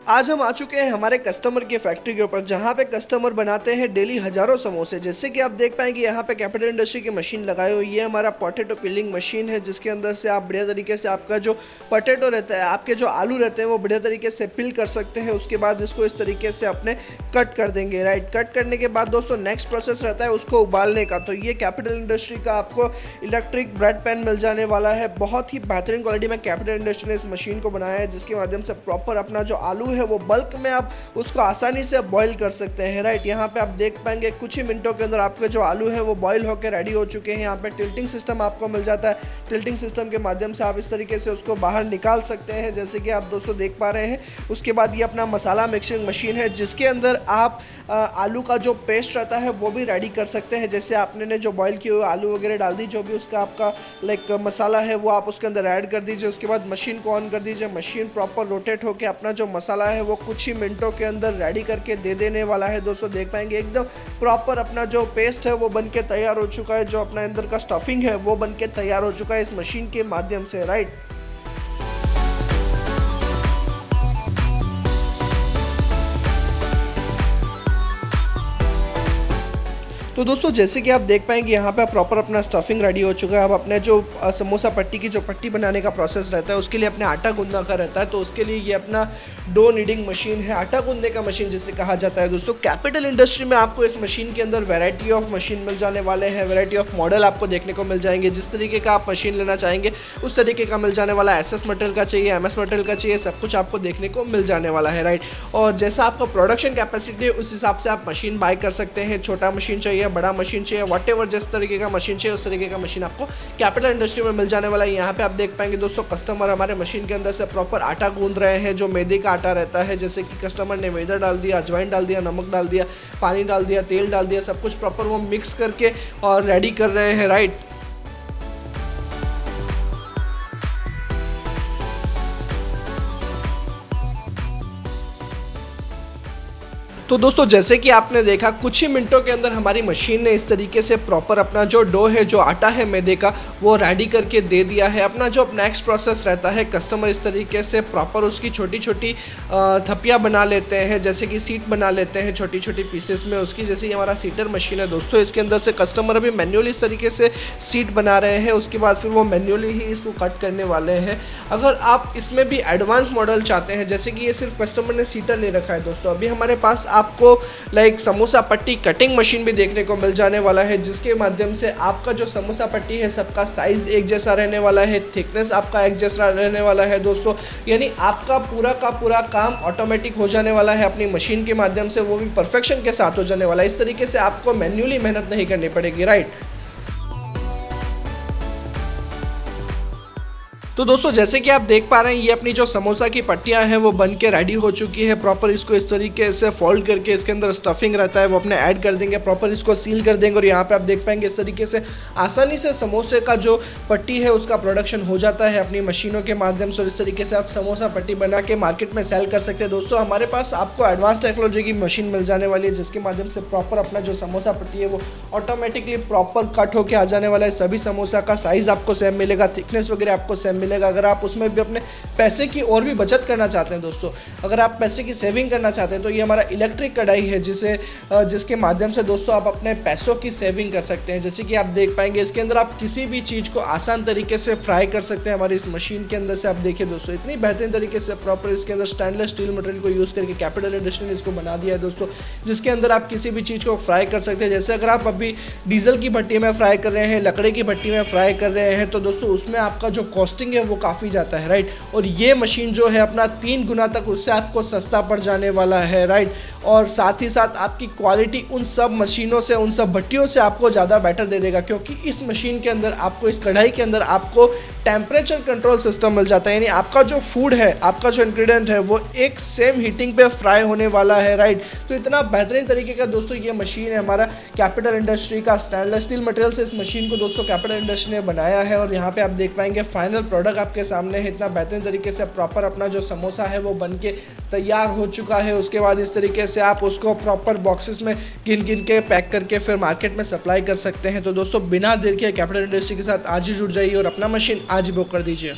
आज हम आ चुके हैं हमारे कस्टमर की फैक्ट्री के ऊपर, जहां पे कस्टमर बनाते हैं डेली हज़ारों समोसे। जैसे कि आप देख पाएंगे यहाँ पे कैपिटल इंडस्ट्री की मशीन लगाई हुई है। ये हमारा पोटैटो पिलिंग मशीन है, जिसके अंदर से आप बढ़िया तरीके से आपका जो पोटैटो रहता है, आपके जो आलू रहते हैं, वो बढ़िया तरीके से पिल कर सकते हैं। उसके बाद इसको इस तरीके से अपने कट कर देंगे। राइट, कट करने के बाद दोस्तों नेक्स्ट प्रोसेस रहता है उसको उबालने का। तो ये कैपिटल इंडस्ट्री का आपको इलेक्ट्रिक ब्रेड पैन मिल जाने वाला है। बहुत ही बेहतरीन क्वालिटी में कैपिटल इंडस्ट्री ने इस मशीन को बनाया है, जिसके माध्यम से प्रॉपर अपना जो आलू है वो बल्क में आप उसको आसानी से बॉईल कर सकते हैं। राइट, यहाँ पे आप देख पाएंगे कुछ ही मिनटों के अंदर आपके जो आलू है वो बॉईल होकर रेडी हो चुके हैं। यहाँ पे टिल्टिंग सिस्टम आपको मिल जाता है। टिल्टिंग सिस्टम के माध्यम से आप इस तरीके से उसको बाहर निकाल सकते हैं, जैसे कि आप दोस्तों देख पा रहे हैं। उसके बाद ये अपना मसाला मिक्सिंग मशीन है, जिसके अंदर आप आलू का जो पेस्ट रहता है वो भी रेडी कर सकते हैं। जैसे आपने जो बॉईल किए हुए आलू वगैरह डाल दी, जो भी उसका आपका मसाला है वो आप उसके अंदर ऐड कर दीजिए। उसके बाद मशीन को ऑन कर दीजिए। मशीन प्रॉपर रोटेट होकर अपना जो मसाला है वो कुछ ही मिनटों के अंदर रेडी करके दे देने वाला है। दोस्तों देख पाएंगे एकदम प्रॉपर अपना जो पेस्ट है वो बन के तैयार हो चुका है। जो अपना अंदर का स्टफिंग है वो बन के तैयार हो चुका है इस मशीन के माध्यम से। राइट, तो दोस्तों जैसे कि आप देख पाएंगे यहाँ पे प्रॉपर अपना स्टफिंग रेडी हो चुका है। अब अपने जो समोसा पट्टी की जो पट्टी बनाने का प्रोसेस रहता है उसके लिए अपने आटा गूंदना का रहता है। तो उसके लिए ये अपना डो नीडिंग मशीन है, आटा गूंदने का मशीन जिसे कहा जाता है। दोस्तों कैपिटल इंडस्ट्री में आपको इस मशीन के अंदर वैरायटी ऑफ मशीन मिल जाने वाले हैं। वैरायटी ऑफ मॉडल आपको देखने को मिल जाएंगे। जिस तरीके का आप मशीन लेना चाहेंगे उस तरीके का मिल जाने वाला। SS मटेरियल का चाहिए, MS मटेरियल का चाहिए, सब कुछ आपको देखने को मिल जाने वाला है। राइट, और जैसा आपका प्रोडक्शन कैपेसिटी है उस हिसाब से आप मशीन बाय कर सकते हैं। छोटा मशीन चाहिए, बड़ा मशीन चाहिए, व्हाटएवर जिस तरीके का मशीन चाहिए उस तरीके का मशीन आपको कैपिटल इंडस्ट्री में मिल जाने वाला है। यहाँ पे आप देख पाएंगे दोस्तों कस्टमर हमारे मशीन के अंदर से प्रॉपर आटा गूंद रहे हैं। जो मैदे का आटा रहता है, जैसे कि कस्टमर ने मैदा डाल दिया, अजवाइन डाल दिया, नमक डाल दिया, पानी डाल दिया, तेल डाल दिया, सब कुछ प्रॉपर वो मिक्स करके और रेडी कर रहे हैं। राइट, तो दोस्तों जैसे कि आपने देखा कुछ ही मिनटों के अंदर हमारी मशीन ने इस तरीके से प्रॉपर अपना जो डो है, जो आटा है मैदे का, वो रेडी करके दे दिया है। अपना जो नेक्स्ट प्रोसेस रहता है, कस्टमर इस तरीके से प्रॉपर उसकी छोटी छोटी थपियाँ बना लेते हैं, जैसे कि सीट बना लेते हैं छोटी छोटी पीसेस में उसकी। जैसे हमारा सीटर मशीन है दोस्तों, इसके अंदर से कस्टमर अभी मैन्युअली इस तरीके से सीट बना रहे हैं। उसके बाद फिर वो मैन्युअली ही इसको कट करने वाले हैं। अगर आप इसमें भी एडवांस मॉडल चाहते हैं, जैसे कि ये सिर्फ कस्टमर ने सीटर नहीं रखा है दोस्तों, अभी हमारे पास आपको समोसा पट्टी कटिंग मशीन भी देखने को मिल जाने वाला है, जिसके माध्यम से आपका जो समोसा पट्टी है सबका साइज एक जैसा रहने वाला है, थिकनेस आपका एक जैसा रहने वाला है दोस्तों। यानी आपका पूरा का पूरा काम ऑटोमेटिक हो जाने वाला है अपनी मशीन के माध्यम से, वो भी परफेक्शन के साथ हो जाने वाला है। इस तरीके से आपको मैन्युअली मेहनत नहीं करनी पड़ेगी। राइट, तो दोस्तों जैसे कि आप देख पा रहे हैं ये अपनी जो समोसा की पट्टियां हैं वो बन के रेडी हो चुकी है। प्रॉपर इसको इस तरीके से फोल्ड करके इसके अंदर स्टफिंग रहता है वो अपने ऐड कर देंगे, प्रॉपर इसको सील कर देंगे। और यहाँ पे आप देख पाएंगे इस तरीके से आसानी से समोसे का जो पट्टी है उसका प्रोडक्शन हो जाता है अपनी मशीनों के माध्यम से। और इस तरीके से आप समोसा पट्टी बना के मार्केट में सेल कर सकते हैं। दोस्तों हमारे पास आपको एडवांस टेक्नोलॉजी की मशीन मिल जाने वाली है, जिसके माध्यम से प्रॉपर अपना जो समोसा पट्टी है वो ऑटोमेटिकली प्रॉपर कट होकर आ जाने वाला है। सभी समोसा का साइज आपको सेम मिलेगा, थिकनेस वगैरह आपको सेम मिलेगा। अगर आप उसमें भी अपने पैसे की और भी बचत करना चाहते हैं दोस्तों, अगर आप पैसे की सेविंग करना चाहते हैं, तो ये हमारा इलेक्ट्रिक कढ़ाई है जिसके माध्यम से दोस्तों आप अपने पैसों की सेविंग कर सकते हैं। जैसे कि आप देख पाएंगे इसके अंदर आप किसी भी चीज़ को आसान तरीके से फ्राई कर सकते हैं। हमारी इस मशीन के अंदर से आप देखिए दोस्तों इतनी बेहतरीन तरीके से प्रॉपर इसके अंदर स्टेनलेस स्टील मटेरियल को यूज़ करके कैपिटल इंडस्ट्री ने इसको बना दिया है दोस्तों, जिसके अंदर आप किसी भी चीज़ को फ्राई कर सकते हैं। जैसे अगर आप अभी डीजल की भट्टी में फ्राई कर रहे हैं, लकड़ी की भट्टी में फ्राई कर रहे हैं, तो दोस्तों उसमें आपका जो कॉस्टिंग है वो काफ़ी जाता है। राइट, और ये मशीन जो है अपना 3 गुना तक उससे आपको सस्ता पड़ जाने वाला है। राइट, और साथ ही साथ आपकी क्वालिटी उन सब मशीनों से, उन सब भट्टियों से आपको ज़्यादा बेटर दे देगा, क्योंकि इस मशीन के अंदर आपको, इस कढ़ाई के अंदर आपको टेम्परेचर कंट्रोल सिस्टम मिल जाता है। यानी आपका जो फूड है, आपका जो इंग्रेडिएंट है वो एक सेम हीटिंग पे फ्राई होने वाला है। राइट, तो इतना बेहतरीन तरीके का दोस्तों ये मशीन है हमारा कैपिटल इंडस्ट्री का। स्टेनलेस स्टील मटेरियल से इस मशीन को दोस्तों कैपिटल इंडस्ट्री ने बनाया है। और यहाँ पे आप देख पाएंगे फाइनल प्रोडक्ट आपके सामने है। इतना बेहतरीन तरीके से प्रॉपर अपना जो समोसा है वो बन के तैयार हो चुका है। उसके बाद इस तरीके से आप उसको प्रॉपर बॉक्सेस में गिन गिन के पैक करके फिर मार्केट में सप्लाई कर सकते हैं। तो दोस्तों बिना देर के कैपिटल इंडस्ट्री के साथ आज ही जुड़ जाइए और अपना मशीन आज ही बुक कर दीजिए।